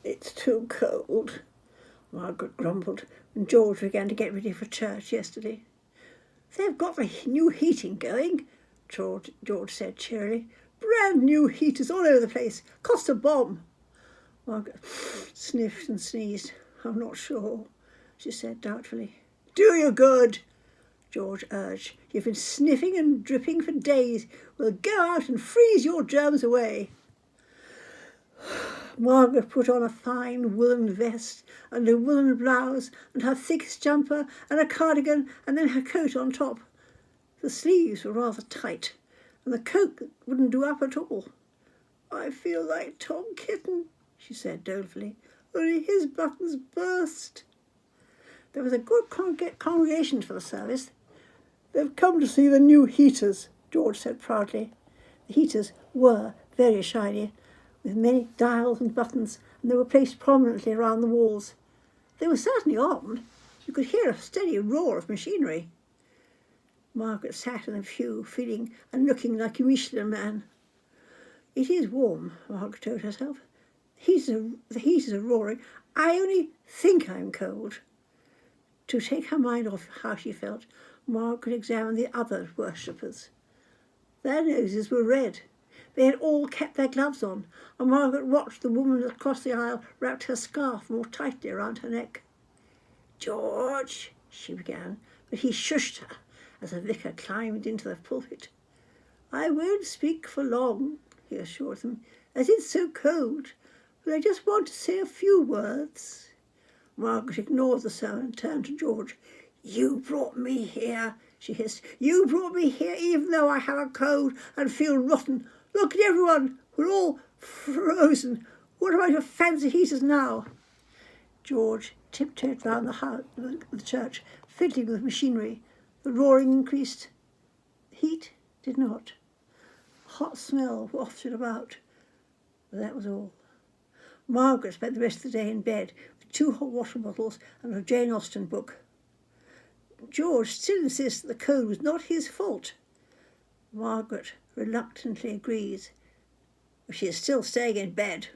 It's too cold, Margaret grumbled when George began to get ready for church yesterday. They've got the new heating going, George said cheerily. Brand new heaters all over the place. Cost a bomb. Margaret sniffed and sneezed. I'm not sure, she said doubtfully. Do you good, George urged. You've been sniffing and dripping for days. We'll go out and freeze your germs away. Margaret put on a fine woolen vest and a woolen blouse and her thickest jumper and a cardigan and then her coat on top. The sleeves were rather tight and the coat wouldn't do up at all. I feel like Tom Kitten, she said dolefully, only his buttons burst. There was a good congregation for the service. They've come to see the new heaters, George said proudly. The heaters were very shiny, with many dials and buttons, and they were placed prominently around the walls. They were certainly on. You could hear a steady roar of machinery. Margaret sat in the pew, feeling and looking like a Michelin man. It is warm, Margaret told herself. The heaters are roaring. I only think I'm cold. To take her mind off how she felt, Margaret examined the other worshippers. Their noses were red. They had all kept their gloves on, and Margaret watched the woman across the aisle wrapped her scarf more tightly around her neck. George, she began, but he shushed her as the vicar climbed into the pulpit. I won't speak for long, he assured them, as it's so cold, but I just want to say a few words. Margaret ignored the sermon and turned to George. You brought me here, she hissed. You brought me here even though I have a cold and feel rotten. Look at everyone. We're all frozen. What am I to fancy heaters now? George tiptoed round the church, fiddling with machinery. The roaring increased. The heat did not. A hot smell wafted about. But that was all. Margaret spent the rest of the day in bed with 2 hot water bottles and a Jane Austen book. George still insists that the cold was not his fault. Margaret reluctantly agrees, but she is still staying in bed.